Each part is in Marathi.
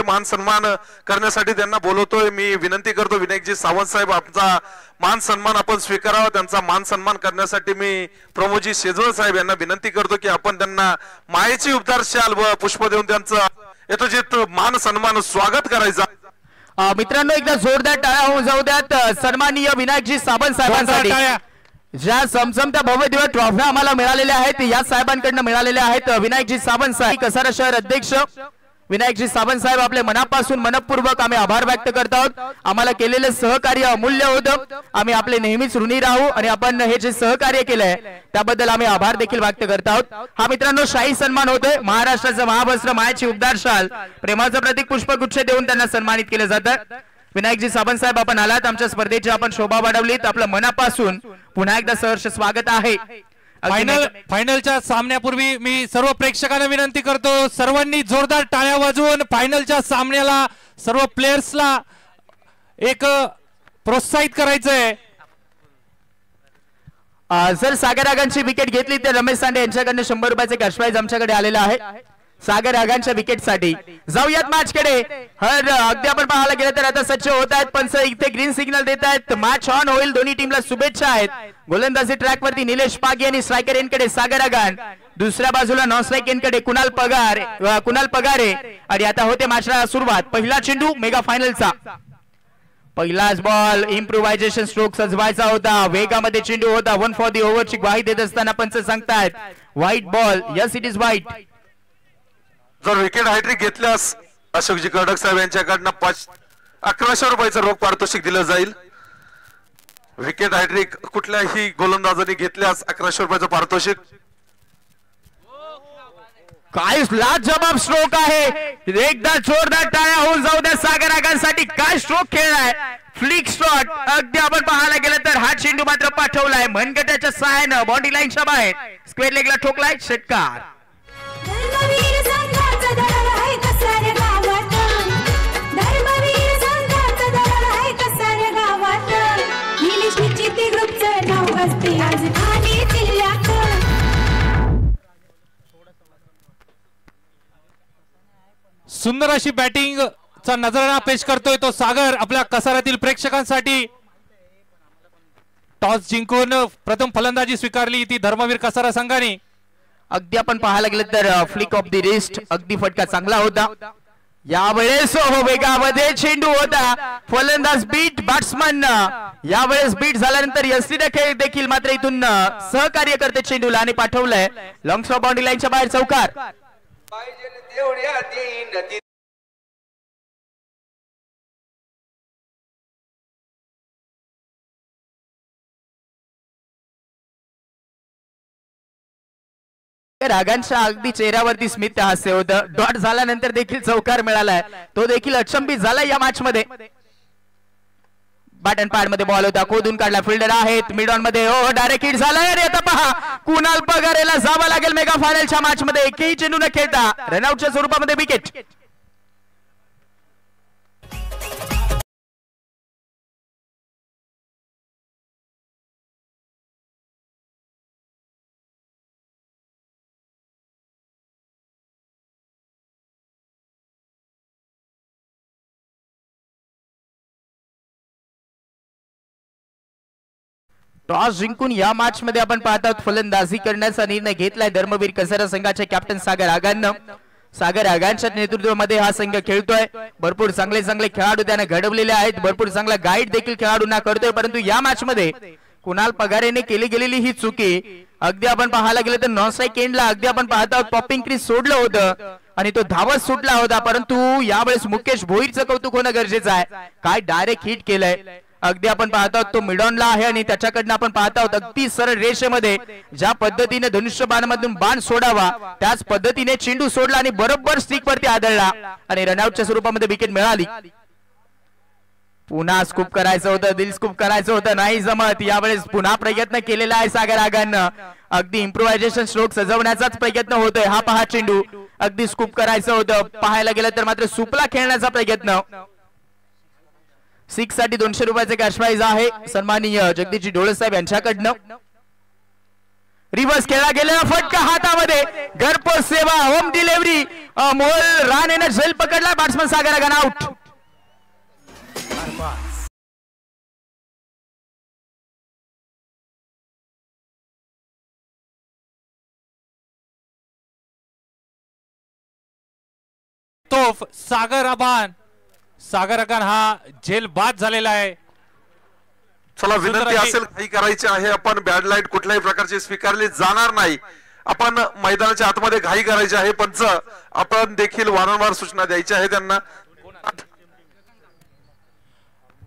मान सन्मान करण्यासाठी त्यांना बोलवतोय। मी विनंती करतो विनायकजी सावंत साहेब आमचा मान सन्मान आपण स्वीकारावा। त्यांचा मान सन्मान करण्यासाठी मी प्रमोदजी शेजवळ साहेब यांना विनंती करतो की आपण त्यांना मायेची उबदार शाल व पुष्प देऊन त्यांचा यथोचित मान सन्मान स्वागत करायचा। मित्रांनो एकदा जोरदार टाळ्या होऊन जाऊ द्यात सन्माननीय विनायकजी सावंत साहेबांसाठी। ज्या समसमत्या भव्य दिव्य ट्रॉफ्या आम्हाला मिळालेल्या आहेत या साहेबांकडून मिळालेल्या आहेत। विनायकजी सावंत साहेब कसारा शहर अध्यक्ष विनायकजी सावंत साहेब आपले मनापासून मनपूर्वक आम्ही आभार व्यक्त करत आहोत। आम्हाला केलेले सहकार्य अमूल्य होतं। आम्ही आपले नेहमीच ऋणी राहू आणि आपण हे जे सहकार्य केलंय त्याबद्दल आम्ही आभार देखील व्यक्त करत आहोत। हा मित्रांनो शाही सन्मान होतोय। महाराष्ट्राचं महावस्त्र मायाची उबदार शाल प्रेमाचं प्रतीक पुष्पगुच्छ देऊन त्यांना सन्मानित केलं जातं। विनायकजी सावंत साहेब आपण आलात आमच्या स्पर्धेची आपण शोभा वाढवलीत। आपलं मनापासून पुन्हा एकदा सहर्ष स्वागत आहे। फायनलच्या सामन्यापूर्वी मी सर्व प्रेक्षकांना विनंती करतो सर्वांनी जोरदार टाळ्या वाजवून फायनलच्या सामन्याला सर्व प्लेयर्सला एक प्रोत्साहित करायचंय। जर सागर आगांची विकेट घेतली तर रमेश सांडे यांच्याकडनं 100 रुपयाचे कॅश प्राइज आमच्याकडे आलेला आहे। सागर आगांच्या विकेट साठी जाऊयात मॅच कडे। अगदी आपण पाहायला गेलं तर आता सज्ज होत आहेत पंच इथे ग्रीन सिग्नल देत आहेत। मॅच ऑन होईल। दोन्ही टीमला शुभेच्छा आहेत। गोलंदाजी ट्रॅक वरती निलेश पागी आणि स्ट्रायकर यांकडे सागर आगान, दुसऱ्या बाजूला नॉन स्ट्राइक यांकडे कुणाल पगारे आणि आता होते मॅचला सुरुवात। पहिला चेंडू मेगा फायनलचा पहिलाच बॉल इम्प्रोव्हायझेशन स्ट्रोक सजवायचा होता। वेगामध्ये चेंडू होता। 1 फॉर दी ओव्हरची ग्वाही देत असताना पंच सांगतायत white ball. Yes it is white. जर विकेट हॅट्रिक घेतल्यास अशोकजी कर्डक साहेब यांच्याकडनं 1100 रुपयाचं रोख पारितोषिक दिलं जाईल। विकेट हॅट्रिक कुठल्याही गोलंदाजाने घेतल्यास 1100 रुपयाचं पारितोषिक। काय लाजवाब स्ट्रोक आहे। एकदा जोरदार टाळ्या होऊन जाऊ द्या सागर आगांसाठी। काय स्ट्रोक खेळलाय फ्लिक शॉट। अगदी आपण पाहायला गेलं तर हा चेंडू मात्र पाठवलाय मनगटाच्या सहाय्यानं बॉडी लाईनच्या बाहेर स्क्वेअर लेगला ठोकलाय षटकार। सुंदर अशी बॅटिंग चा नजराणा पेश करतोय तो सागर आपल्या कसाऱ्यातील प्रेक्षकांसाठी। टॉस जिंकून प्रथम फलंदाजी स्वीकारली ती धर्मवीर कसारा संघाने। अगदी आपण पाहायला गेलं तर फ्लिक ऑफ द रिस्ट अगदी फटका चांगला होता। यावेळेस वेगामध्ये चेंडू होता। फलंदाज बीट बॅट्समन यावेळेस बीट झाल्यानंतर यष्टीने देखील मात्र इथून सहकार्य करते चेंडूला आणि पाठवलंय लॉंग स्टॉप बाउंड्री लाईनच्या बाहेर चौकार। रागांच्या अगदी चेहऱ्यावरती स्मित हास्य होतं। डॉट झाल्यानंतर देखील चौकार मिळालाय तो देखील अचंबित झाला या मॅच मध्ये। बॅट अँड पॅड मध्ये बॉल होता खोदून काढला फिल्डर आहेत मिड ऑन मध्ये डायरेक्ट हिट झालाय। आणि आता पहा कुणाल पगारेला जावं लागेल मेगा फायनलच्या मॅच मध्ये एकही चेंडू न खेळता रनआउटच्या स्वरूपामध्ये विकेट। टॉस जिंकून या मॅच मध्ये आपण पाहत आहोत फलंदाजी करण्याचा निर्णय घेतलाय धर्मवीर कसारा संघाचे कॅप्टन सागर आगांना। सागर आगांच्या नेतृत्वामध्ये हा संघ खेळतोय। भरपूर चांगले खेळाडू त्याने घडवलेले आहेत। भरपूर चांगला गाईड देखील खेळाडूंना करतोय। परंतु या मॅच मध्ये कुणाल पगारेने केली गेलेली ही चुकी अगदी आपण पाहायला गेलं तर नॉन स्ट्राइक एंडला अगदी आपण पाहत आहोत पॉपिंग क्रीज सोडलं होतं आणि तो धावत सुटला होता। परंतु यावेळेस मुकेश भोईरचं कौतुक होणं गरजेचं आहे। काय डायरेक्ट हिट केलंय। अगदी आपण पाहत आहोत तो मिडॉनला आहे आणि त्याच्याकडनं आपण पाहत आहोत अगदी सरळ रेषेमध्ये ज्या पद्धतीने धनुष्यबाणामधून बाण सोडावा त्याच पद्धतीने चेंडू सोडला आणि बरोबर स्टिक वरती आदळला आणि रनआउटच्या स्वरूपामध्ये विकेट मिळाली। पुन्हा स्कूप करायचं होतं दिल स्कूप करायचं होतं नाही जमत। यावेळेस पुन्हा प्रयत्न केलेला आहे सागर आगांना। अगदी इम्प्रोव्हायझेशन स्ट्रोक सजवण्याचाच प्रयत्न होतोय। हा पहा चेंडू अगदी स्कूप करायचं होतं पाहायला गेलं तर मात्र सुपला खेळण्याचा प्रयत्न। 6 साठी 200 रुपयाचे कॅश प्राइज आहे सन्माननीय जगदीशजी डोळे साहेब यांच्याकडनं। रिव्हर्स खेळला गेलेला फटका हातामध्ये, घरपोच सेवा, होम डिलिव्हरी, मोल राणेने झेल पकडला, बॅट्समन सागर आगान आउट. तोफ सागर आगान हा झेल बाद झालेला आहे. चला विनंती असेल काही करायची आहे, आपण बॅड लाईट कुठल्याही प्रकारची स्वीकारली जाणार नाही. आपण मैदानाच्या आतमध्ये घाई करायची आहे. पंच आपण देखील वारंवार सूचना द्यायची आहे त्यांना.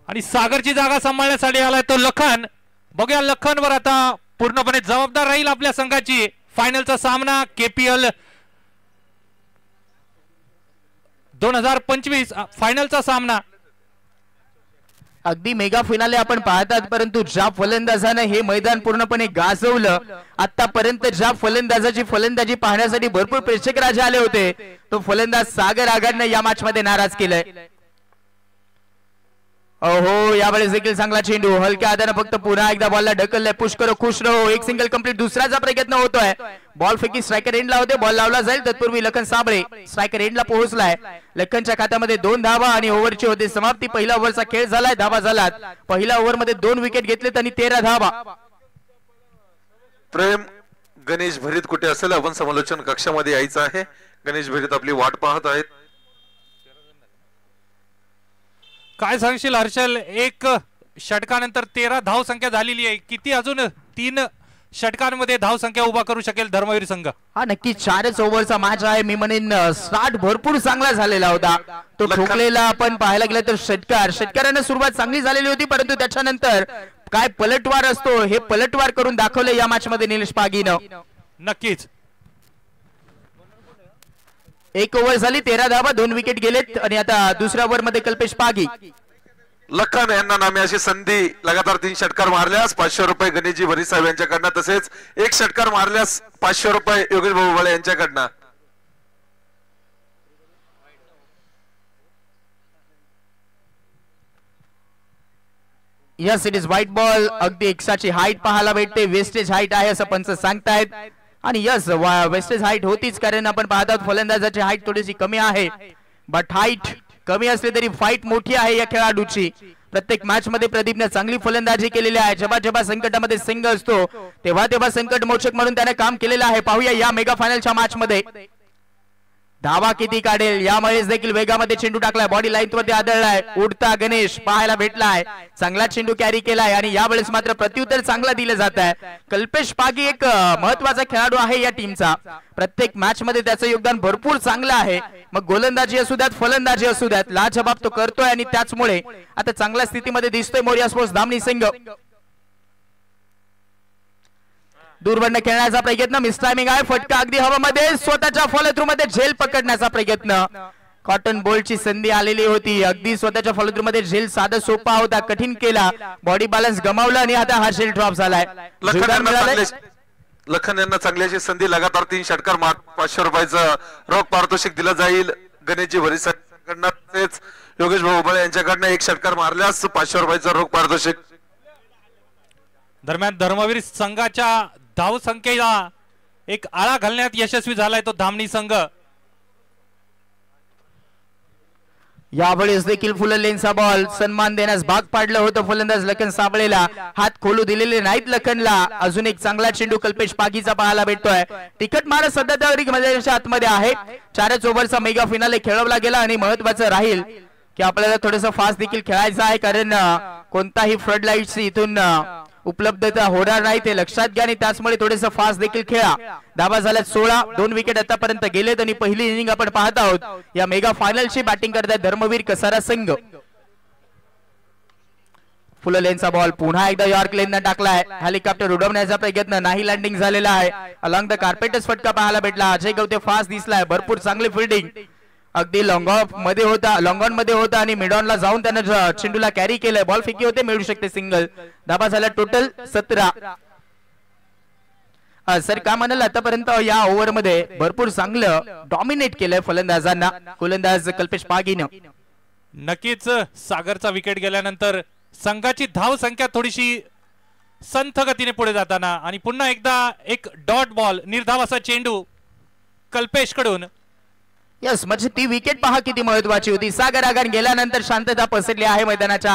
आणि सागरची जागा सांभाळण्यासाठी आलाय तो लखन. बघूया लखनवर आता पूर्णपणे जबाबदार राहील आपल्या संघाची. फायनलचा सामना KPL 2025 फायनलचा सामना. अगदी मेगा फिनाले आपण पाहतात, परंतु ज्या फलंदाजानं हे मैदान पूर्णपणे गाजवलं, आतापर्यंत ज्या फलंदाजाची फलंदाजी पाहण्यासाठी भरपूर प्रेक्षक राजे आले होते, तो फलंदाज सागर आगानं या मॅच मध्ये नाराज केलंय. ओहो, यावेळेस देखील चांगला चेंडू हलक्या हाताने फक्त पुन्हा एकदा बॉलला ढकललाय. पुश करो खुश रहो, एक सिंगल कंप्लीट. दुसऱ्याचा प्रयत्न होतोय, बॉल फेकी स्ट्रायकर एंडला होते, बॉल लावला जाईल. तत्पूर्वी लखन साबळे स्ट्रायकर एंडला पोहोचलाय. लखनच्या खात्यामध्ये 2 धावा आणि ओव्हरची होते समाप्ती. पहिला ओव्हरचा खेळ झालाय, धावा झालात. पहिल्या ओव्हर मध्ये 2 विकेट घेतलेत आणि 13 धावा. प्रेम गणेश भरीत कुठे असेल, आपण समालोचन कक्षामध्ये यायचं आहे. गणेश भरीत आपली वाट पाहत आहेत. काय सांगशील हर्षल, एक षटकानंतर 13 धाव संख्या झालेली आहे. किती अजून 3 षटकांमध्ये धाव संख्या उभा करू शकेल धर्मवीर संघ? हा नक्की 4च ओव्हरचा मॅच आहे. मी म्हणेन स्टार्ट भरपूर चांगला झालेला होता. तो ठोकलेला आपण पाहायला गेलं तर षटकारानं सुरुवात चांगली झालेली होती, परंतु त्याच्यानंतर काय पलटवार असतो हे पलटवार करून दाखवलं या मॅच मध्ये निलेश पागीनं. नक्कीच. 1 ओव्हर झाली, 13 धावा, 2 विकेट गेलेत आणि आता दुसऱ्या ओव्हर मध्ये कल्पेश पागी. लखन यांना नामे अशी संधी, लगातार 3 षटकार मारल्यास 500 रुपये गणेशजी भरीत साहेब यांच्याकडनं, तसेच 1 षटकार मारल्यास 500 रुपये योगेश भाऊ बळे यांच्याकडनं. Yes, it is white ball. अगदी एक्साची हाईट पाहायला भेटते, वेस्टेज हाईट आहे असं पंच सांगतायत. आणि यस, वेस्टेज हाईट होतीच, कारण आपण पाहतात फलंदाजाची हाईट थोडीशी कमी आहे. बट हाईट कमी असली तरी फाईट मोठी आहे या खेळाडूची. प्रत्येक मॅच मध्ये प्रदीपने चांगली फलंदाजी केलेली आहे. जेव्हा जेव्हा संकटामध्ये संघ असतो तेव्हा तेव्हा संकट मोचक म्हणून त्याने काम केलेलं आहे. पाहूया या मेगा फायनलच्या मॅच मध्ये धावा किती काढेल. यामुळेच देखील वेगामध्ये चेंडू टाकलाय, बॉडी लाईन वरती आदळलाय. उडता गणेश पाहायला भेटलाय, चांगला चेंडू कॅरी केलाय आणि यावेळेस मात्र प्रत्युत्तर चांगला दिलं जात आहे. कल्पेश पागी एक महत्वाचा खेळाडू आहे या टीमचा. प्रत्येक मॅच मध्ये त्याचं योगदान भरपूर चांगलं आहे. मग गोलंदाजी असू द्यात, फलंदाजी असू द्यात, लाजबाब तो करतोय आणि त्याचमुळे आता चांगल्या स्थितीमध्ये दिसतोय मोरिया स्पोर्ट्स धामणी संघ. दूरबंड खेळण्याचा प्रयत्न, मिस टायमिंग आहे, फटका अगदी हवामध्ये, स्वतःच्या फॉलो थ्रू मध्ये झेल पकडण्याचा प्रयत्न. कॉटन बोल्टची संधी आलेली होती, अगदी स्वतःच्या फॉलो थ्रू मध्ये झेल साधा सोपा होता, कठीण केला, बॉडी बॅलन्स गमावला आणि आता हा झेल ड्रॉप झालाय. लखन यांना चांगली अशी संधी, लगातार 3 षटकार मार, 500 रुपयाचं रोख पारितोषिक दिलं जाईल. गणेशजी भरीत साहेबांकडनं, तसेच योगेश भाऊ बळे यांच्याकडनं 1 षटकार मारल्यास 500 रुपयाचं रोख पारितोषिक. दरम्यान धर्मवीर संघाच्या धाव संख्येला एक आळा घालण्यात यशस्वी झालाय तो धामणी संघ. यावेळेस देखील फुल लेनचा बॉल सन्मान देण्यास भाग पाडलं होतं फलंदाज लखन साबळेला. हात खोलू दिलेले नाहीत लखनला. अजून एक चांगला चेंडू कल्पेश पागीचा पाहायला भेटतोय. तिकट मार सध्या तरी आतमध्ये आहे. 4च ओव्हरचा मेगा फिनाले खेळवला गेला आणि महत्वाचं राहील की आपल्याला थोडंसं फास्ट देखील खेळायचं आहे, कारण कोणताही फ्लड लाईट्स इथून उपलब्धता होणार नाही ते लक्षात घ्या आणि त्याचमुळे थोडेसं फास्ट देखील खेळा. धावा झाल्यात 16, 2 विकेट आतापर्यंत गेलेत आणि पहिली इनिंग आपण पाहत आहोत. या मेगा फायनलची बॅटिंग करतायत धर्मवीर कसारा संघ. फुल लेनचा बॉल पुन्हा एकदा यॉर्क लेनने टाकलाय. हेलिकॉप्टर उडवण्याचा प्रयत्न नाही, लँडिंग झालेला आहे. अलॉंग द कार्पेटच फटका पाहायला भेटला. अजय गवते फास्ट दिसलाय, भरपूर चांगली फिल्डिंग. अगदी लॉंग ऑफ मध्ये होता, लॉंग ऑन मध्ये होता आणि मिडॉनला जाऊन त्यानं चेंडूला कॅरी केलंय. बॉल फेकी होते, मिळू शकते सिंगल. धाबा झाला टोटल 17. सर का म्हणाल, आतापर्यंत या ओव्हर मध्ये भरपूर चांगलं डॉमिनेट केलंय फलंदाजांना गोलंदाज कल्पेश पागीनं. नक्कीच सागरचा विकेट गेल्यानंतर संघाची धाव संख्या थोडीशी संथ गतीने पुढे जाताना आणि पुन्हा एकदा एक डॉट बॉल निर्धावाचा चेंडू कल्पेश कडून. यस, म्हणजे ती विकेट पहा किती महत्वाची होती. सागर आगान गेल्यानंतर शांतता पसरली आहे मैदानाच्या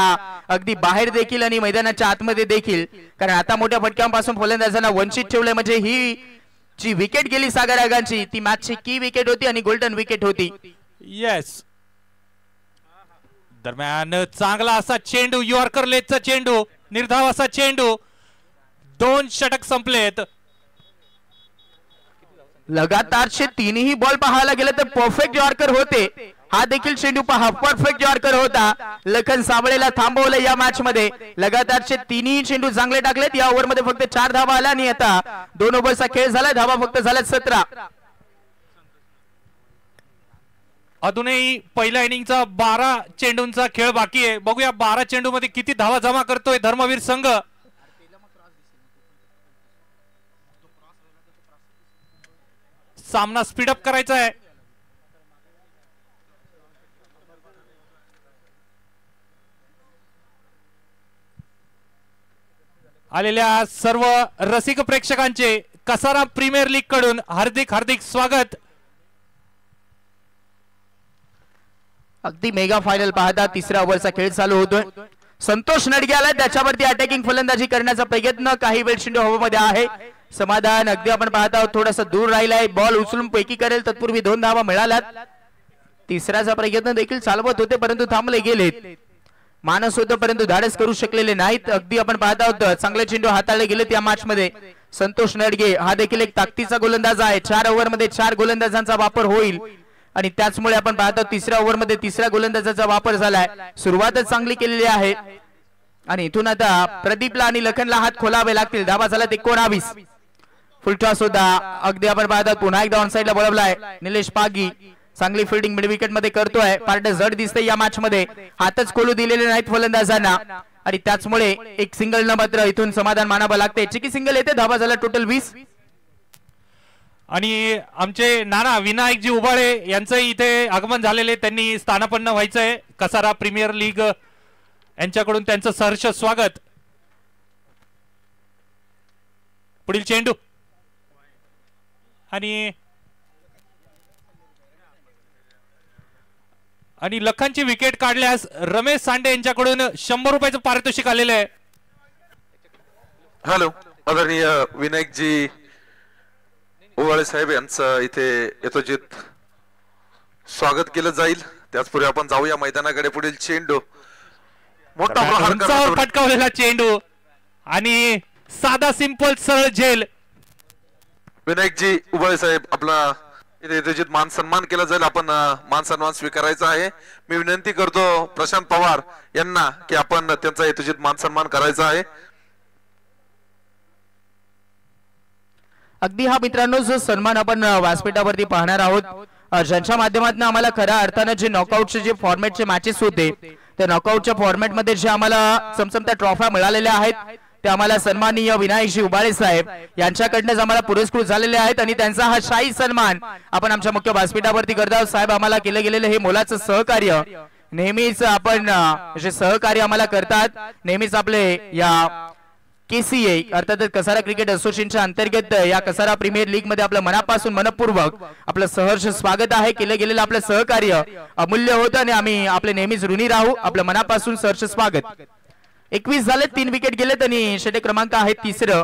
अगदी बाहेर देखील आणि मैदानाच्या आतमध्ये देखील, कारण आता मोठ्या फटक्यांपासून फलंदाजांना वंचित ठेवले. म्हणजे ही जी विकेट गेली सागर आगांची ती मॅचची की विकेट होती आणि गोल्डन विकेट होती. येस, दरम्यान चांगला असा चेंडू, यॉर्कर लेगचा चेंडू, निर्धाव असा चेंडू, 2 षटक संपलेत. लगातारचे तीनही बॉल पाहायला गेले तर परफेक्ट यॉर्कर होते. हा देखील चेंडू पहा, परफेक्ट यॉर्कर होता. लखन साबळेला थांबवलं या मॅच मध्ये. लगातारचे तिन्ही चेंडू चांगले टाकलेत. या ओव्हर मध्ये फक्त 4 धावा आल्या आणि आता 2 ओव्हरचा खेळ झाला, धावा फक्त झाल्यात 17. अजूनही पहिल्या इनिंगचा 12 चेंडूंचा खेळ बाकी आहे. बघूया 12 चेंडू मध्ये किती धावा जमा करतोय धर्मवीर संघ. सामना स्पीडअप करायचा आहे. आलेल्या सर्व रसिक प्रेक्षकांचे कसारा प्रीमियर लीग कडून हार्दिक हार्दिक स्वागत. अगदी मेगा फायनल पाहता 3ऱ्या ओव्हरचा खेळ चालू होतोय. संतोष नडगे आला, त्याच्यावरती अटॅकिंग फलंदाजी करण्याचा प्रयत्न. काही वेळ चेंडू हवेमध्ये आहे. समाधान अगदी आपण पाहत आहोत थोडासा दूर राहिलाय. बॉल उचलून पैकी करेल, तत्पूर्वी 2 धावा मिळाल्यात. 3ऱ्याचा प्रयत्न देखील चालवत होते परंतु थांबले गेलेत. मानस होतं परंतु धाडस करू शकलेले नाहीत. अगदी आपण पाहत आहोत चांगले चेंडू हाताळले गेलेत या मॅच मध्ये. संतोष नडगे हा देखील एक ताकदीचा गोलंदाज आहे. 4 ओव्हर मध्ये 4 गोलंदाजांचा वापर होईल आणि त्याचमुळे आपण पाहतो 3ऱ्या ओव्हर मध्ये 3ऱ्या गोलंदाजाचा वापर झालाय. सुरुवातच चांगली केलेली आहे आणि इथून आता प्रदीपला आणि लखनला हात खोलावे लागतील. धावा झाला 19. फुलटॉस होता. अगदी आपण पाहतात पुन्हा एकदा ऑन साइडला बोलवलाय निलेश पागी. चांगली फिल्डिंग मिड विकेट मध्ये करतोय. पार्ट जड दिसतंय या मॅच मध्ये. हातच खोलू दिलेले नाहीत फलंदाजांना आणि त्याचमुळे एक सिंगल न मात्र इथून समाधान मानावं लागते. चिकी सिंगल येते. धावा झाला टोटल 20. आणि आमचे नाना विनायकजी उबाळे यांचं इथे आगमन झालेले, त्यांनी स्थानापन्न व्हायचंय. कसारा प्रीमियर लीग यांच्याकडून त्यांचं सहर्ष स्वागत. पुढील चेंडू आणि लखनची विकेट काढल्यास रमेश सांडे यांच्याकडून 100 रुपयाचं पारितोषिक आलेलं आहे. हॅलो, आदरणीय विनायकजी उवाळे साहेब यांचं इथे यथोचित स्वागत केलं जाईल. त्याचपूर्वी आपण जाऊया मैदानाकडे. पुढील चेंडू मोठा प्रहार फटकावलेला चेंडू आणि साधा सिंपल सरळ झेल. विनायकजी उबाळे साहेब आपला इथे यथोचित मान सन्मान केला जाईल. आपण मान सन्मान स्वीकारायचा आहे. मी विनंती करतो प्रशांत पवार यांना की आपण त्यांचा यथोचित मान सन्मान करायचा आहे. अगदी हा मित्रांनो जो सन्मान आपण व्यासपीठावरती पाहणार आहोत, ज्यांच्या माध्यमातून आम्हाला खऱ्या अर्थानं जे नॉकआउटचे जे फॉर्मॅटचे मॅचेस होते त्या नॉकआउटच्या फॉर्मॅट मध्ये जे आम्हाला चमचमत्या ट्रॉफ्या मिळालेल्या आहेत ते आम्हाला सन्माननीय विनायकजी उबाळे साहेब यांच्याकडनंच आम्हाला पुरस्कृत झालेले आहेत आणि त्यांचा हा शाही सन्मान आपण आमच्या मुख्य व्यासपीठावरती करत आहोत. साहेब आम्हाला केलं गेलेलं हे मोलाचं सहकार्य नेहमीच आपण जे सहकार्य आम्हाला करतात, नेहमीच आपले या केसीए अर्थात कसारा क्रिकेट असोसिएशनच्या अंतर्गत या कसारा प्रीमियर लीग मध्ये आपलं मनापासून मनपूर्वक आपलं सहर्ष स्वागत आहे. केलं गेलेलं आपलं सहकार्य अमूल्य होतं आणि आम्ही आपले नेहमीच ऋणी राहू. आपलं मनापासून सहर्ष स्वागत. 21 झालेत, 3 विकेट गेलेत आणि षटक क्रमांक आहे 3.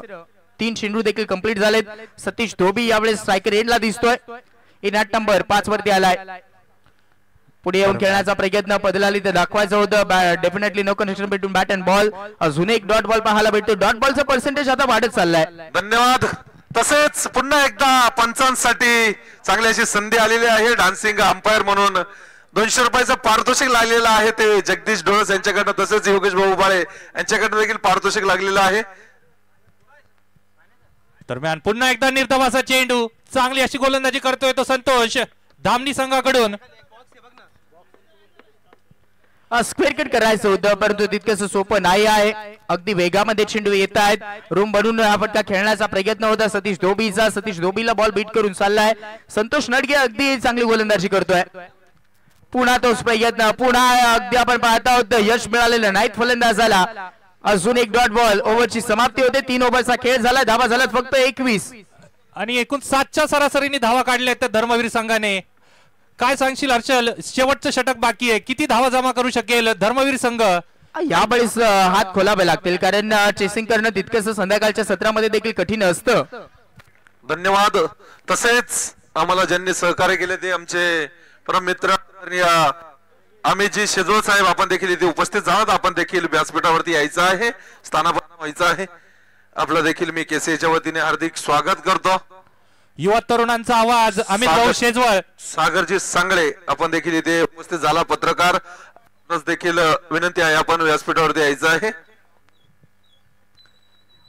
3 चेंडू देखील कंप्लीट झालेत. सतीश धोबी यावेळेस स्ट्रायकर एंडला दिसतोय. इन ॲट नंबर 5 वरती आलाय. पुढे येऊन खेळण्याचा प्रयत्न बदलाली तर दाखवायचं होतं. Definitely no connection between bat and ball. अजून एक डॉट बॉल पाहायला भेटतो. डॉट बॉलचं पर्सेंटेज आता वाढत चाललाय. धन्यवाद. तसेच पुन्हा एकदा पंचांसाठी चांगली अशी संधी आलेली आहे. डान्सिंग अंपायर म्हणून 200 रुपयाचं पारितोषिक लागलेलं आहे ते जगदीश ढोळस यांच्याकडनं. तसेच योगेश भाऊ उबाळे यांच्याकडनं देखील पारितोषिक लागलेलं आहे. दरम्यान पुन्हा एकदा निर्धावाचा चेंडू, चांगली अशी गोलंदाजी करतोय तो संतोष धामणी संघाकडून. स्क्वेअर कट करायचं होतं परंतु तितकंच सोपं नाही आहे. अगदी वेगामध्ये चेंडू येत आहेत. रूम बनवून हा फटका खेळण्याचा प्रयत्न होता सतीश धोबीचा. सतीश धोबीला बॉल बीट करून चाललाय. संतोष नडगे अगदी चांगली गोलंदाजी करतोय. पुन्हा तोच प्रयत्न, पुन्हा अगदी आपण पाहत आहोत यश मिळालेलं नाहीत फलंदाजाला. अजून एक डॉट बॉल. ओव्हरची समाप्ती होते. 3 ओव्हरचा खेळ झाला. धावा झाल्यात फक्त 21 आणि एकूण 7च्या सरासरीने धावा काढल्या त्या धर्मवीर संघाने. काय सांगशील हर्षल, शेवटचं षटक बाकी आहे, किती धावा जमा करू शकेल धर्मवीर संघ? यावेळेस हात खोलावे लागतील कारण चेसिंग करणं तितकंच संध्याकाळच्या सत्रामध्ये देखील कठीण असतं. धन्यवाद. तसेच आम्हाला ज्यांनी सहकार्य केले ते आमचे परम मित्र अमितजी शेजवळ साहेब, आपण देखील इथे उपस्थित आहात. आपण देखील व्यासपीठावरती यायचं आहे, स्थानापन्न व्हायचं आहे. आपलं देखील मी केसीच्या वतीने हार्दिक स्वागत करतो. युवा तरुणांचा आवाज अमित भाऊ शेजवळ, सागरजी सांगळे आपण देखील इथे उपस्थित झाला. पत्रकार देखील विनंती आहे, आपण व्यासपीठावरती यायचं आहे.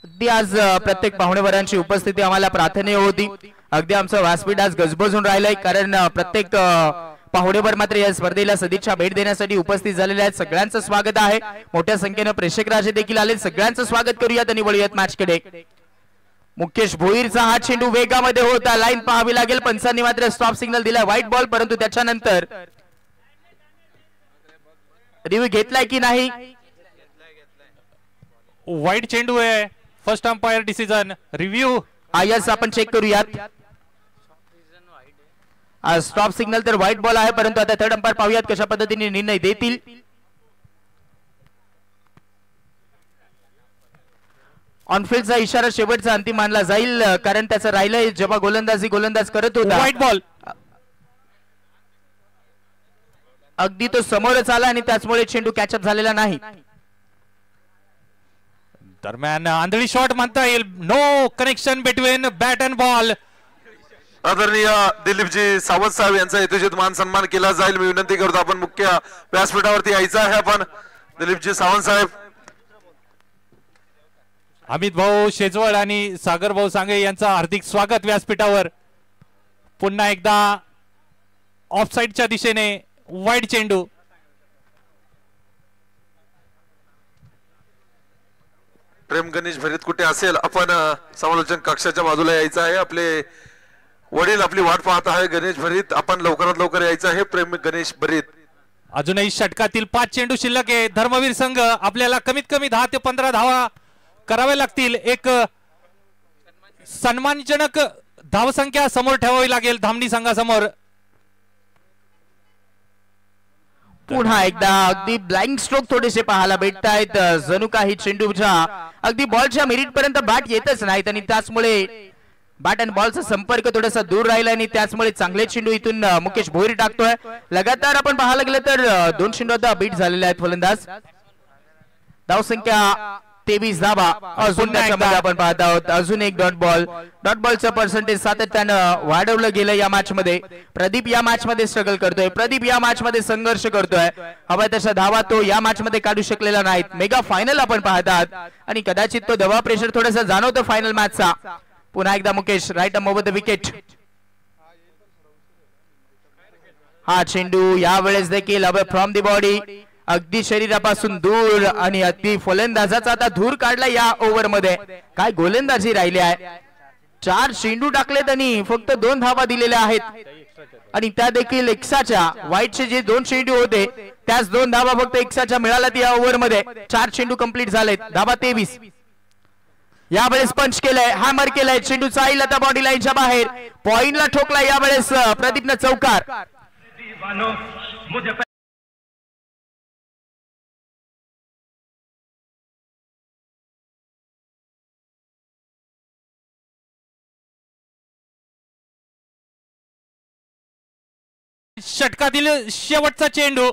अगदी आज प्रत्येक पाहुणेवरांची उपस्थिती आम्हाला प्रार्थनीय होती. अगदी आमचं व्यासपीठ आज गजबजून राहिलंय कारण प्रत्येक पाहुणेवर मात्र या स्पर्धेला सदिच्छा भेट देण्यासाठी उपस्थित झालेले आहेत. सगळ्यांचं स्वागत आहे. मोठ्या संख्येनं प्रेक्षक राजे देखील आले. सगळ्यांचं स्वागत करूयात आणि वळूयात मॅचकडे. मुकेश भोईरचा हा चेंडू वेगामध्ये होता. लाईन पाहावी लागेल. पंचांनी मात्र स्टॉप सिग्नल दिला व्हाईट बॉल, परंतु त्याच्यानंतर रिव्ह्यू घेतलाय की नाही? वाईट चेंडू आहे. First umpire decision. Review is आपण चेक करूयात. स्टॉप सिग्नल तर व्हाईट बॉल आहे, परंतु आता थर्ड अंपायर पाहूयात कशा पद्धतीने निर्णय देतील. ऑनफिल्डचा इशारा शेवटचा अंतिम मानला जाईल कारण त्याचं राहिलंय जेव्हा गोलंदाज करत होता. White ball. अगदी तो समोरच आला आणि त्याचमुळे चेंडू कॅचअप झालेला नाही. दरम्यान आंधळी शॉट म्हणता येईल. No connection between bat and ball. आदरणीय दिलीपजी सावंत साहेब यांचा यथोचित मान सन्मान केला जाईल. मी विनंती करतो आपण मुख्य व्यासपीठावरती यायचं आहे. आपण दिलीपजी सावंत साहेब, अमित भाऊ शेजवळ आणि सागर भाऊ सांगे यांचं हार्दिक स्वागत व्यासपीठावर. पुन्हा एकदा ऑफसाईडच्या दिशेने वाईड चेंडू. प्रेम गणेश भरीत कुठे असेल आपण समालोचन कक्षाच्या बाजूला यायचं आहे. आपले वडील आपली वाट पाहत आहे. गणेश भरीत आपण लवकरात लवकर यायचं आहे. प्रेम गणेश भरीत. अजूनही षटकातील 5 चेंडू शिल्लक आहे. धर्मवीर संघ आपल्याला कमीत कमी 10 ते 15 धावा कराव्या लागतील. एक सन्मानजनक धावसंख्या समोर ठेवावी लागेल धामणी संघासमोर. पुन्हा एकदा अगदी ब्लाइंड स्ट्रोक थोडेसे पाहायला भेटत आहेत. जणू काही चेंडूच्या अगदी बॉलच्या मिरिट पर्यंत बॅट येतच नाहीत आणि त्याचमुळे बॅट आणि बॉलचा संपर्क थोडासा दूर राहिला आणि त्याचमुळे चांगले चेंडू इथून मुकेश भोईर टाकतोय. लगातार आपण पाहायला गेलं तर 2 चेंडू आता बीट झालेले आहेत फलंदाज. धावसंख्या 23 धावा. अजून त्याच्यामध्ये आपण पाहत आहोत अजून एक डॉट बॉल. डॉट बॉलचं पर्सेंटेज सातत्यानं वाढवलं गेलं या मॅच मध्ये. प्रदीप या मॅच मध्ये स्ट्रगल करतोय. प्रदीप या मॅच मध्ये संघर्ष करतोय. हवा तशा धावा तो या मॅच मध्ये काढू शकलेला नाहीत. मेगा फायनल आपण पाहत आहात आणि कदाचित तो दबाव प्रेशर थोडासा जाणवतो फायनल मॅचचा. पुन्हा एकदा Mukesh right um over the wicket. हा चेंडू यावेळेस देखील अवे फ्रॉम दी बॉडी, अगदी शरीरापासून दूर आणि अगदी फलंदाजाचा आता धूर काढला या ओव्हर मध्ये. काय गोलंदाजी राहिली आहे. 4 चेंडू टाकलेत आणि फक्त 2 धावा दिलेल्या आहेत आणि त्या देखील एक्साच्या. वाईटचे जे 2 चेंडू होते त्याच 2 धावा फक्त एक्साच्या मिळाल्यात या ओव्हर मध्ये. 4 चेंडू कंप्लीट झालेत. धावा 23. यावेळेस पंच केलंय, हॅमर केलंय. चेंडू चाईल आता बॉडी लाईनच्या बाहेर. पॉइंटला ठोकला यावेळेस प्रदीपनं चौकार. षटकातील शेवटचा चेंडू,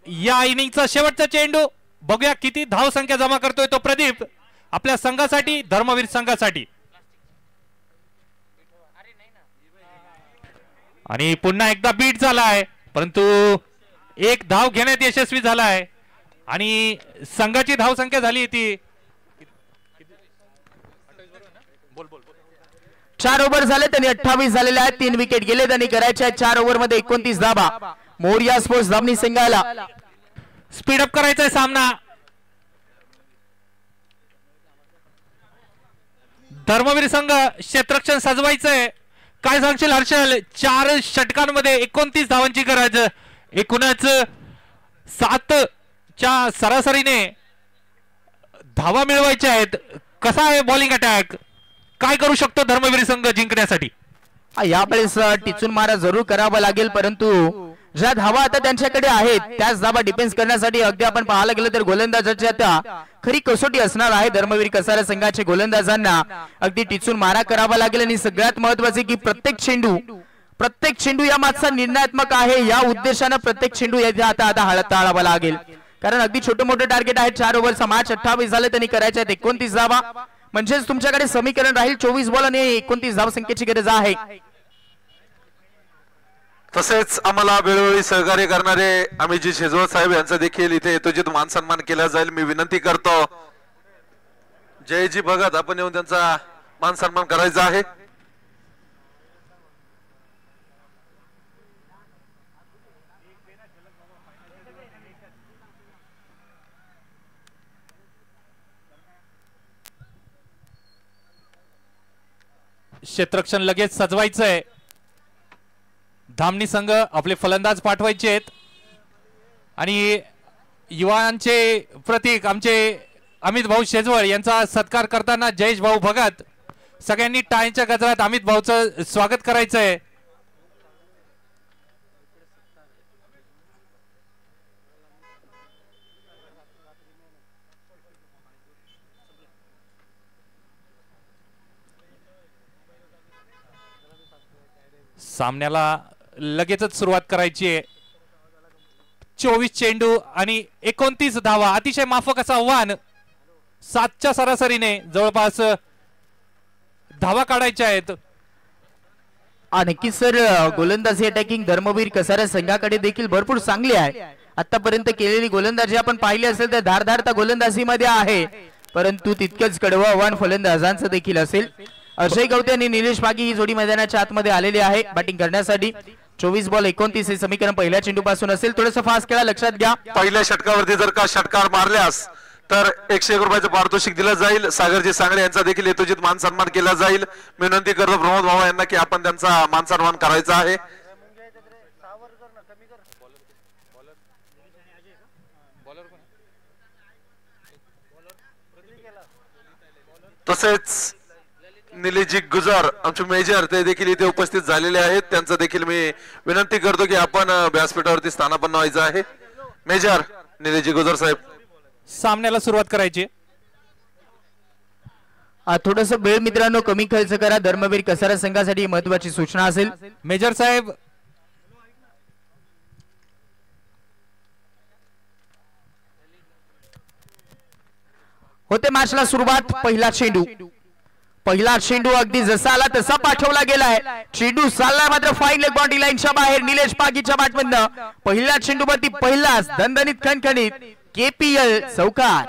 या इनिंगचा शेवटचा चेंडू. बघूया किती धाव संख्या जमा करतोय तो प्रदीप आपल्या संघासाठी, धर्मवीर संघासाठी. आणि पुन्हा एकदा बीट झालाय परंतु 1 धाव घेण्यात यशस्वी झालाय आणि संघाची धाव संख्या झाली ती 4 ओव्हर झाले त्यांनी 28 झालेले आहेत. 3 विकेट गेले त्यांनी करायच्या 4 ओव्हर मध्ये 29 धावा. मोरिया स्पोर्ट्स धामणी संघाला स्पीडअप करायचा सामना. धर्मवीर संघ क्षेत्ररक्षण सजवायचंय. काय सांगशील हर्षल? 4 षटकांमध्ये 29 धावांची गरज. एकूणच 7च्या सरासरीने धावा मिळवायच्या आहेत. कसा आहे बॉलिंग अटॅक, काय करू शकतो धर्मवीर संघ जिंकण्यासाठी? यावेळेस टिचून मारा जरूर करावा लागेल, परंतु ज्या धावा आता त्यांच्याकडे आहेत त्याच धावा डिफेन्स करण्यासाठी अगदी आपण पाहायला गेलं तर गोलंदाजाची आता खरी कसोटी असणार आहे. धर्मवीर कसारा संघाचे गोलंदाजांना अगदी टिचून मारा करावा लागेल आणि सगळ्यात महत्वाचे की प्रत्येक चेंडू या मागचा निर्णयात्मक आहे. या उद्देशाने प्रत्येक चेंडू आता हाताळावा लागेल, कारण अगदी छोटे मोठे टार्गेट आहे. 4 ओव्हरचा मॅच 28 झाले, त्यांनी करायचे आहेत 29 धावा, म्हणजेच तुमच्याकडे समीकरण राहील 24 बॉल आणि 29 धाव संख्येची गरज आहे. तसेच आम्हाला वेळोवेळी सहकार्य करणारे अमितजी शेजवळ साहेब यांचा देखील इथे यथोचित मान सन्मान केला जाईल. मी विनंती करतो जयजी भगत आपण येऊन त्यांचा मान सन्मान करायचा आहे. क्षेत्ररक्षण लगेच सजवायचंय. धामणी संघ आपले फलंदाज पाठवायचे आहेत आणि युवांचे प्रतीक आमचे अमित भाऊ शेजवळ यांचा सत्कार करताना जयेश भाऊ भगत सगळ्यांनी टाळ्यांच्या गजरात अमित भाऊचं स्वागत करायचंय. सामन्याला लगेचच सुरुवात करायची आहे. 24 चेंडू आणि 29 धावा, अतिशय माफक असं आव्हान. 7च्या सरासरीने जवळपास धावा काढायच्या आहेत. आणखी सर गोलंदाजी अटॅकिंग धर्मवीर कसारा संघाकडे देखील भरपूर चांगली आहे. आतापर्यंत केलेली गोलंदाजी आपण पाहिली असेल तर धारदारता गोलंदाजीमध्ये आहे, परंतु तितकंच कडवं आव्हान फलंदाजांचं देखील असेल. अजय गवते आणि निलेश पागी ही जोडी मैदानाच्या आतमध्ये आलेली आहे बॅटिंग करण्यासाठी. 24 बॉल 29 हे समीकरण पहिल्या चेंडू पासून असेल. थोडंसं फास्ट खेळा, लक्षात घ्या. पहिल्या षटकावरती जर का षटकार मारल्यास तर 101 रुपयाचं पारितोषिक दिलं जाईल. सागरजी सांगळे यांचा देखील यथोचित मान सन्मान केला जाईल. मी विनंती करतो प्रमोद भाऊ यांना की आपण त्यांचा मान सन्मान करायचा आहे. तसेच निलेशजी गुजर आमचे मेजर ते देखील इथे उपस्थित झालेले आहेत. त्यांचं देखील मी विनंती करतो की आपण व्यासपीठावरती स्थानापन्न व्हायचं आहे. मेजर निलेशजी गुजर साहेब, सामन्याला सुरुवात करायची. थोडस वेळ मित्रांनो कमी खर्च करा. धर्मवीर कसारा संघासाठी महत्वाची सूचना असेल. मेजर साहेब होते मॅचला सुरुवात. पहिला चेंडू अगदी जसा आला तसा पाठवला गेलाय. चेंडू चाललाय मात्र फाईन लेग बाउंड्री लाईनच्या बाहेर. निलेश पागीच्या बॅटमधनं पहिल्या चेंडूवरती पहिलाच दणदणीत खणखणीत KPL चौकार.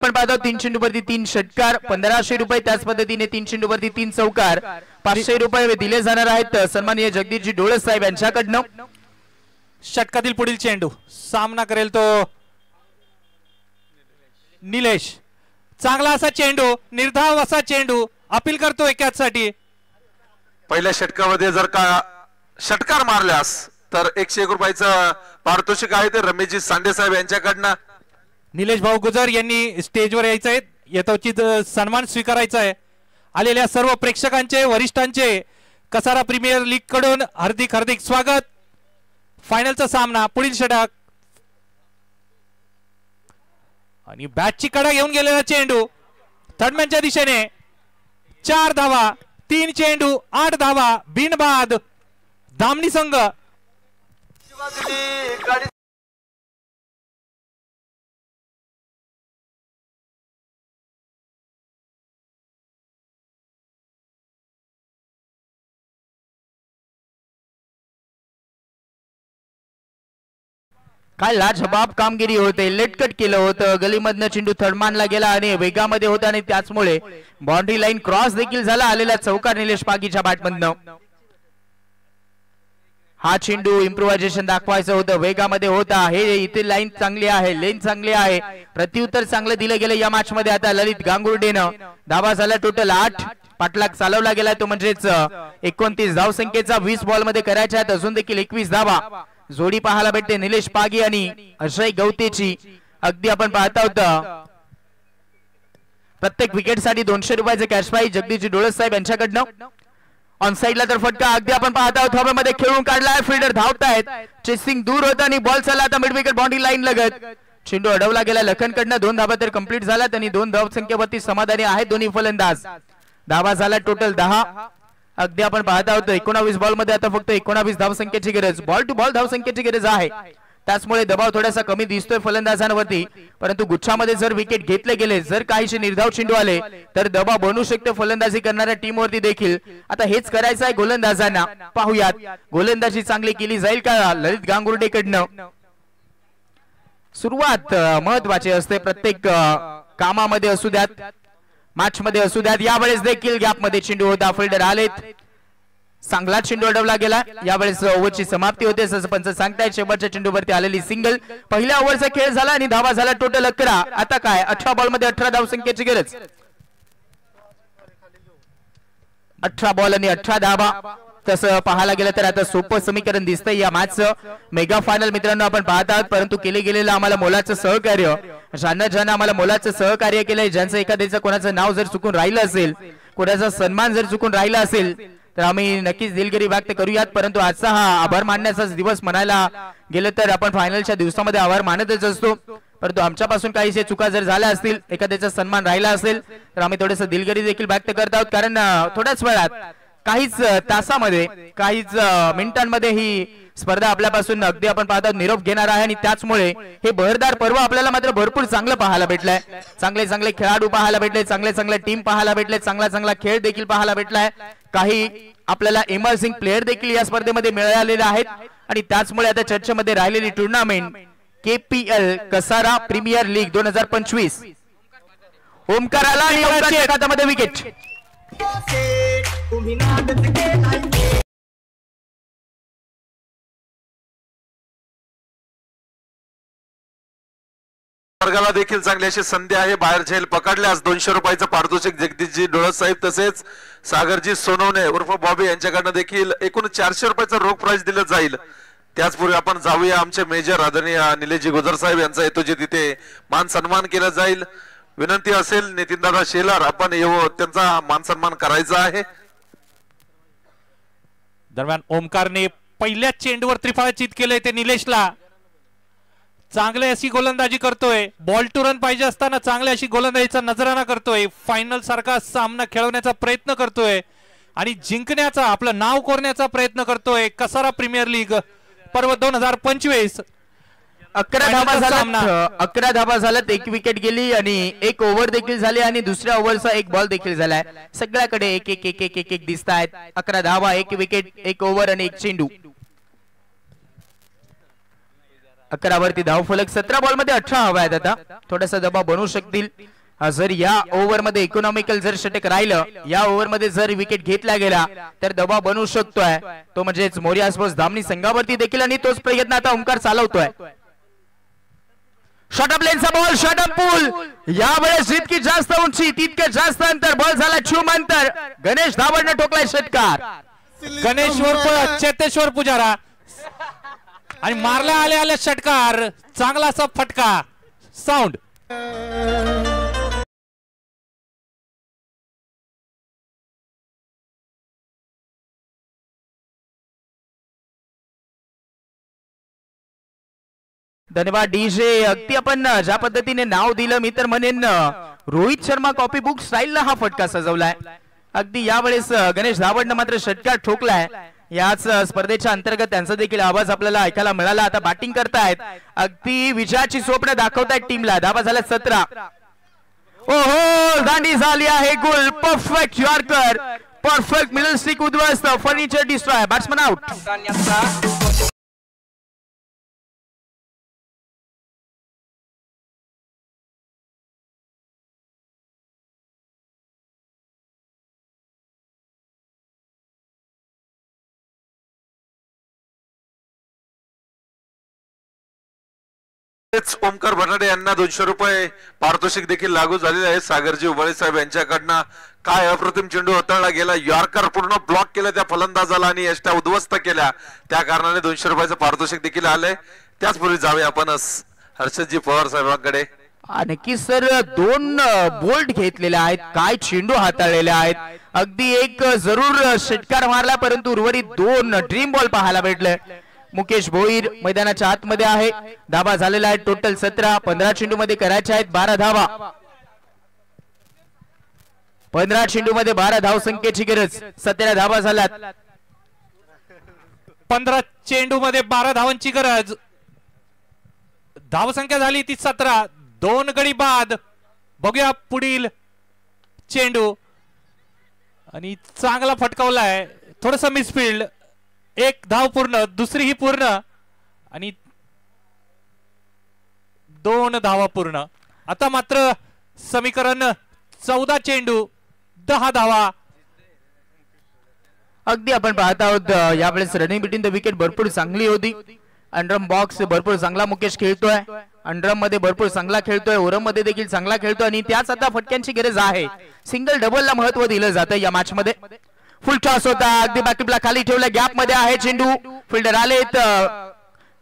आपण पाहतो 3 चेंडूवरती 3 षटकार, 1500 रुपये. त्याच पद्धतीने 3 चेंडूवरती 3 चौकार, 500 रुपये दिले जाणार आहेत सन्माननीय जगदीशजी डोळे साहेब यांच्याकडनं. षटकातील पुढील चेंडू सामना करेल तो निलेश. चांगला असा चेंडू, निर्धाव असा चेंडू अपील करतो एकासाठी. पहिल्या षटकामध्ये जर का षटकार मारल्यास तर 101 रुपयाचं पारितोषिक आहे ते रमेशजी सांडे साहेब यांच्याकडनं. निलेश भाऊ गुजर यांनी स्टेजवर यायचं आहे, यथोचित सन्मान स्वीकारायचा आहे. आलेल्या सर्व प्रेक्षकांचे, वरिष्ठांचे कसारा प्रीमियर लीग कडून हार्दिक हार्दिक स्वागत. फायनलचा सामना, पुढील षटक आणि बॅटची कडा घेऊन गेलेला चेंडू थर्डमॅनच्या दिशेने. 4 धावा, 3 चेंडू 8 धावा, बिनबाद. धामणी संघ काय लाजबाब कामगिरी होते. लेटकट केलं होतं, गलीमधनं चेंडू थर्डमॅनला गेला आणि वेगामध्ये होता आणि त्याचमुळे बाउंड्री लाईन क्रॉस देखील झाला. आलेला चौकार निलेश पागीच्या बॅटमधनं. हा चेंडू इम्प्रोव्हायझेशन दाखवायचं होतं, वेगामध्ये होता. हे इथे लाईन चांगली आहे, लेन चांगली आहे, प्रत्युत्तर चांगलं दिलं गेलं या मॅच मध्ये. आता ललित गांगुर्डेनं धावा झाला टोटल 8. पाठलाग चालवला गेलाय तो म्हणजेच 29 धावसंख्येचा 20 बॉल मध्ये करायच्या आहेत अजून देखील 21 धावा जोडी पाहायला भेटते निलेश पागी आणि अजय गवतेची अगदी आपण पाहता होता प्रत्येक विकेट साठी 200 रुपयाचे कॅश प्राइज जगदीशजी डोळस साहेब यांच्याकडनं ऑन साइडला तर फटका अगदी आपण पाहत आहोत हवेमध्ये खेळून काढलाय फिल्डर धावतायत चेसिंग दूर होतं आणि बॉल चालला आता मिड विकेट बाउंड्री लाईन लगत चेंडू अडवला गेला लखनकडनं 2 धावा तर कंप्लीट झाल्यात आणि 2 धाव संख्येवरती समाधानी आहेत दोन्ही फलंदाज धावा झाला टोटल 10 अगदी आपण पाहत आहोत 19 बॉल मध्ये आता फक्त 19 धाव संख्येची गरज बॉल टू बॉल धाव संख्येची गरज आहे त्याचमुळे दबाव थोडासा कमी दिसतोय फलंदाजांवरती परंतु गुच्छामध्ये जर विकेट घेतले गेले जर काहीशी निर्धाव चेंडू आले तर दबाव बनू शकते फलंदाजी करणाऱ्या टीम वरती देखील आता हेच करायचं आहे गोलंदाजांना पाहूयात गोलंदाजी चांगली केली जाईल का ललित गांगुर्डेकडनं सुरुवात महत्वाची असते प्रत्येक कामामध्ये असू द्यात मॅच मध्ये असू द्यात यावेळेस देखील गॅप मध्ये चेंडू होता फिल्डर आलेत चांगला चेंडू अडवला गेला यावेळेस ओव्हरची समाप्ती होते असं पंच सांगतायत शेवटच्या चेंडूवरती आलेली सिंगल पहिल्या ओव्हरचा खेळ झाला आणि धावा झाला टोटल 11 आता काय 18 बॉल मध्ये 18 धाव संख्येची गरज 18 बॉल आणि 18 धावा तसं पाहायला गेलं तर आता सोपं समीकरण दिसतंय या मॅचचं मेगा फायनल मित्रांनो आपण पाहत आहात परंतु केले गेलेलं आम्हाला मोलाचं सहकार्य ज्यांना आम्हाला मोलाचं सहकार्य केलंय ज्यांचं एखाद्याचं कोणाचं नाव जर चुकून राहिलं असेल कोणाचा सन्मान जर चुकून राहिला असेल तर आम्ही नक्कीच दिलगिरी व्यक्त करूयात परंतु आजचा हा आभार मानण्याचा दिवस म्हणायला गेलं तर आपण फायनलच्या दिवसामध्ये आभार मानतच असतो परंतु आमच्यापासून काहीशे चुका जर झाल्या असतील एखाद्याचा सन्मान राहिला असेल तर आम्ही थोडंसं दिलगिरी देखील व्यक्त करत आहोत कारण थोड्याच वेळात काहीच तासामध्ये काहीच मिनिटांमध्ये ही स्पर्धा आपल्यापासून अगदी आपण पाहतात निरोप घेणार आहे आणि त्याचमुळे हे बहरदार पर्व आपल्याला मात्र भरपूर चांगलं पाहायला भेटलंय चांगले चांगले खेळाडू पाहायला भेटले चांगले टीम पाहायला भेटले चांगला खेळ देखील पाहायला भेटलाय काही आपल्याला इमर्सिंग प्लेयर देखील या स्पर्धेमध्ये मिळालेले आहेत आणि त्याचमुळे आता चर्चेमध्ये राहिलेली tournament KPL Kasara premier league 2025 ओमकाराला आणि ओमकारच्या हातामध्ये विकेट वर्गाला देखील चांगली अशी संधी आहे बाहेर झेल पकडल्यास 200 रुपयाचं पारितोषिक जगदीशजी डोळस साहेब तसेच सागरजी सोनवणे उर्फ बॉबी यांच्याकडनं देखील एकूण 400 रुपयाचं रोख प्राइज दिलं जाईल त्याचपूर्वी आपण जाऊया आमचे मेजर आदरणीय निलेशजी गुजर साहेब यांचा येतो जे तिथे मान सन्मान केला जाईल विनंती असेल नितीनदादा शेलार आपण येऊ त्यांचा मान सन्मान करायचा आहे दरम्यान ओमकारने पहिल्या चेंडूवर त्रिफळा चित केलंय ते निलेशला चांगले अशी गोलंदाजी करतोय बॉल टू रन पाहिजे असताना चांगली अशी गोलंदाजीचा नजराणा करतोय फायनल सारखा सामना खेळवण्याचा प्रयत्न करतोय आणि जिंकण्याचा आपलं नाव कोरण्याचा प्रयत्न करतोय कसारा प्रीमियर लीग पर्व 2025 11 धावा झाल्यात एक विकेट गेली आणि एक ओव्हर देखील झाली आणि दुसऱ्या ओव्हरचा एक बॉल देखील झालाय सगळ्याकडे एक एक एक एक एक दिसत आहेत 11 धावा एक विकेट एक ओव्हर आणि एक चेंडू 11 वरती धाव फलक 17 बॉल मध्ये 18 हवा आहेत आता थोडासा दबाव बनवू शकतील जर या ओव्हर मध्ये इकॉनॉमिकल जर षटक राहिलं या ओव्हर मध्ये जर विकेट घेतला गेला तर दबाव बनवू शकतोय तो म्हणजेच मोरिया स्पोर्ट्स धामणी संघावरती देखील आणि तोच प्रयत्न आता ओमकार चालवतोय शॉर्टअप लेनचा बॉल शॉर्टअप पूल यावेळेस जितकी जास्त उंची तितके जास्त अंतर बॉल झाला चुम अंतर गणेश धावडनं ठोकलाय षटकार गणेश्वर चेतेश्वर पुजारा आणि मारल्या आल्या षटकार चांगला असा फटका साऊंड धन्यवाद डीजे अगदी आपण ज्या पद्धतीने नाव दिलं मी तर म्हणेन रोहित शर्मा कॉपी बुक स्टाईलला हा फटका सजवलाय अगदी यावेळेस गणेश धावडनं मात्र षटकार ठोकलाय याच स्पर्धेच्या अंतर्गत त्यांचा देखील आवाज आपल्याला ऐकायला मिळाला आता बॅटिंग करतायत अगदी विजयाची स्वप्न दाखवतायत टीमला धावा झाल्या 17 ओहो दांडी झाली आहे गोल perfect yorker perfect middle stick उद्ध्वस्त furniture destroy batsman out Omkar Bhatade यांना 200 रुपये पारितोषिक देखील लागू झालेले आहे सागरजी उबाळे साहेब यांच्याकडनं काय अप्रतिम चेंडू हाताळला गेला, यॉर्कर पूर्ण ब्लॉक केलं त्या फलंदाजाला आणि यष्ट्या उद्ध्वस्त केल्या, त्या कारणाने 200 रुपयाचं पारितोषिक देखील आलंय. त्याचपूर्वी जावे आपण हर्षदजी पवार साहेबांकडे. नक्कीच सर, 2 बोल्ट घेतलेले आहेत, काय चेंडू हाताळलेले आहेत. अगदी एक जरूर षटकार मारला, परंतु उर्वरित 2 ड्रीम बॉल पाहायला भेटले. मुकेश भोईर मैदानाच्या आतमध्ये आहे. धाबा झालेला आहे टोटल 17. 15 चेंडू मध्ये करायचे आहेत 12 धावा. 15 चेंडू मध्ये 12 धाव संख्येची गरज. 17 धावा झाल्यात. 15 चेंडू मध्ये 12 धावांची गरज. धावसंख्या झाली ती 17. 2 गडी बाद. बघूया पुढील चेंडू आणि चांगला फटकावलाय, थोडस मिसफिल्ड. 1 धाव पूर्ण, दुसरी ही पूर्ण आणि 2 धावा पूर्ण. आता मात्र समीकरण 14 चेंडू 10 धावा. अगदी आपण पाहत आहोत यावेळेस रनिंग बिटवीन द विकेट भरपूर चांगली होती. अंडरम बॉक्स भरपूर चांगला मुकेश खेळतोय, अंडरम मध्ये भरपूर चांगला खेळतोय, ओरम मध्ये देखील चांगला खेळतोय आणि त्याच आता फटक्यांची गरज आहे. सिंगल डबलला महत्व दिलं जातं या मॅच मध्ये. फुल टॉस होता, अगदी बॅकअपला खाली ठेवला, गॅप मध्ये आहे चेंडू, फिल्डर आलेत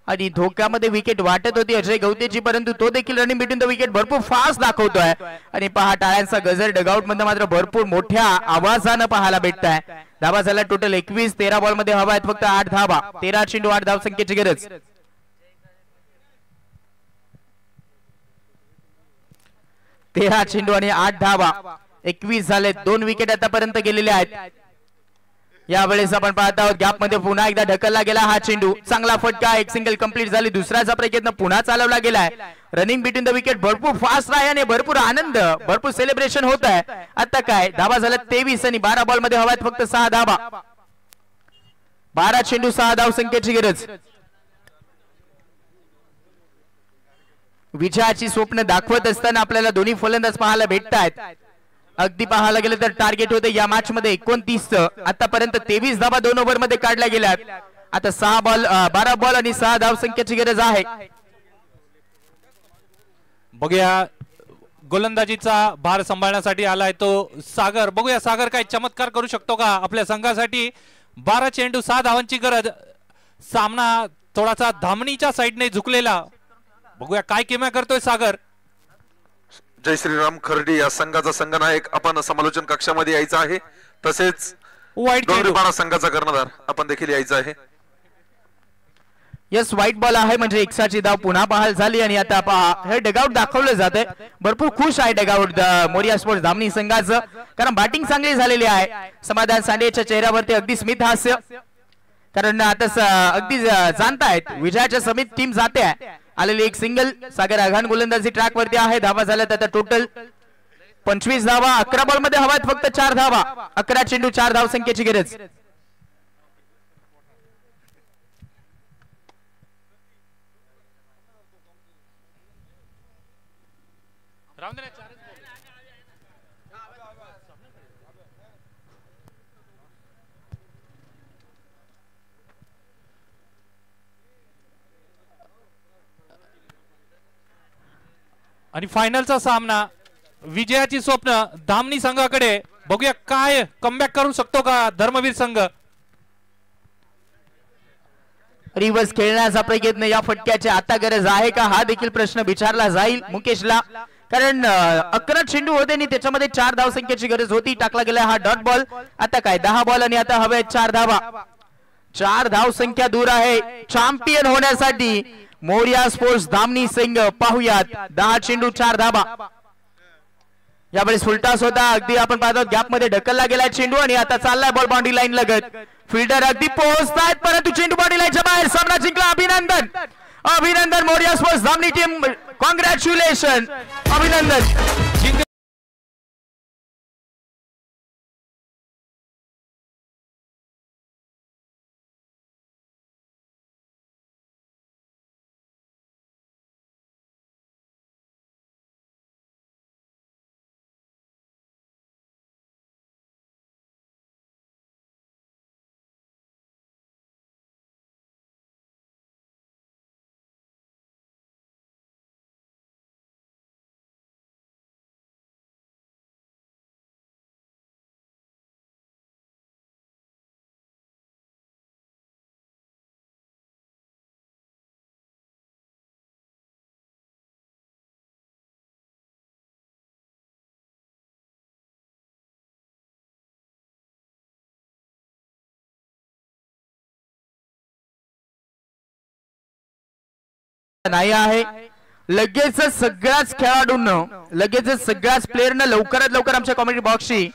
आणि धोक्यामध्ये विकेट वाटत होती अजय गवतेची, परंतु तो देखील रनिंग बिटवीन द विकेट भरपूर फास्ट दाखवतोय. आणि पहा टाळ्यांचा गजर डगआउट मध्ये मात्र भरपूर मोठ्या आवाजानं पाहायला भेटत आहे. धावा झाला टोटल 21. 13 बॉल मध्ये हवा आहेत फक्त 8 धावा. 13 चेंडू 8 धाव संख्येची गरज. 13 चेंडू आणि 8 धावा. 21 झाले. 2 विकेट आतापर्यंत गेलेले आहेत. यावेळेस आपण पाहत आहोत गॅप मध्ये पुन्हा एकदा ढकलला गेला हा चेंडू. चांगला फटका, एक सिंगल कंप्लीट झाली. दुसऱ्याचा प्रयत्न पुन्हा चालवला गेलाय. रनिंग बिटवीन द विकेट भरपूर फास्ट आहे आणि भरपूर आनंद, भरपूर सेलिब्रेशन होत आहे. आता काय धावा झाल्या 23 आणि 12 बॉल मध्ये हवा आहेत फक्त 6 धावा. 12 चेंडू 6 धाव संख्येची गरज. विजयाची स्वप्न दाखवत असताना आपल्याला दोन्ही फलंदाज पाहायला भेटत आहेत. अगदी पाहायला गेलं तर टार्गेट होते या मॅच मध्ये 29. आतापर्यंत 23 धावा 2 ओव्हर मध्ये काढल्या गेल्यात. आता 12 बॉल आणि 6 धाव संख्येची गरज आहे. बघूया गोलंदाजीचा भार सांभाळण्यासाठी आलाय तो सागर. बघूया सागर काय चमत्कार करू शकतो का आपल्या संघासाठी. 12 चेंडू 6 धावांची गरज. सामना थोडासा धामणीच्या साईडने झुकलेला. बघूया काय किमया करतोय सागर. जय श्रीराम खर्डी या संघाचा संघनायक आपण समालोचन कक्षामध्ये यायचं आहे. तसेच वाईट डोंगरीपाडा संघाचा कर्णधार आपण देखील यायचं आहे. यस, व्हाईट बॉल आहे म्हणजे एक्साची धाव पुन्हा बहाल झाली आणि आता पहा हे डगआउट दाखवलं जाते. भरपूर खुश आहे डगआउट मोरिया स्पोर्ट्स धामणी संघाचं, कारण बॅटिंग चांगली झालेली आहे. समाधान सांडेच्या चेहऱ्यावरती अगदी स्मित हास्य, कारण आता अगदी जाणतायत विजयाच्या समित टीम जाते आहे. आलेली एक सिंगल. सागर आघाण गोलंदाजी ट्रॅक वरती आहे. धावा झाल्यात आता टोटल 25 धावा. 11 बॉल मध्ये हवा फक्त 4 धावा. 11 चेंडू 4 धाव संख्येची गरज. आणि फायनलचा सामना विजयाची स्वप्न धामणी संघाकडे. बघूया काय कमबॅक करू शकतो का धर्मवीर संघ. रिव्हर्स खेळण्याचा प्रयत्न या फटक्याची आता गरज आहे का हा देखील प्रश्न विचारला जाईल मुकेशला, कारण 11 चेंडू होते आणि त्याच्यामध्ये 4 धाव संख्येची गरज होती. टाकला गेला हा डॉट बॉल. आता काय 10 बॉल आणि आता हवे 4 धावा. 4 धाव संख्या दूर आहे चॅम्पियन होण्यासाठी मोरिया स्पोर्ट्स धामणी संघ. पाहुयात 10 चेंडू 4 धावा. यावेळेस फुलटास होता. अगदी आपण पाहतो गॅप मध्ये ढकलला गेलाय चेंडू आणि आता चाललाय बॉल बाउंड्री लाईन लगत. फिल्डर अगदी पोहोचतायत परंतु चेंडू बाउंड्री लाईनच्या बाहेर. सामना जिंकला. अभिनंदन, अभिनंदन Morya sports Dhamani team. Congratulation, अभिनंदन. नाही आहे. लगेच सगळ्याच खेळाडूंना लगेच सगळ्याच प्लेयरनं लवकरात लवकर आमच्या कॉमेडी बॉक्सशी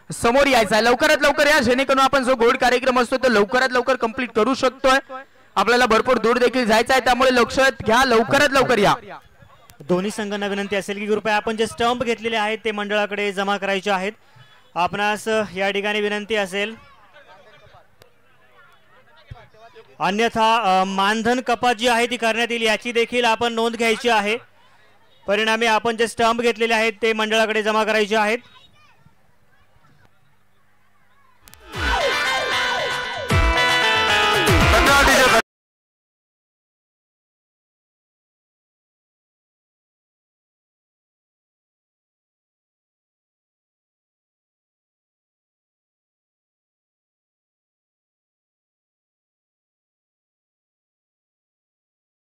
समोर यायचं आहे. लवकरात लवकर या, जेणेकरून आपण जो गोड कार्यक्रम असतो तो लवकरात लवकर कंप्लीट करू शकतोय. आपल्याला भरपूर दूर देखील जायचं आहे, त्यामुळे लक्षात घ्या, लवकरात लवकर या. दोन्ही संघांना विनंती असेल की कृपया आपण जे स्टंप घेतलेले आहेत ते मंडळाकडे जमा करायचे आहेत. आपणास या ठिकाणी विनंती असेल, अन्यथा मानधन कपात जी आहे ती करण्यात येईल याची देखील आपण नोंद घ्यायची आहे. परिणामी आपण जे स्टंप घेतलेले आहेत ते मंडळाकडे जमा करायचे आहेत.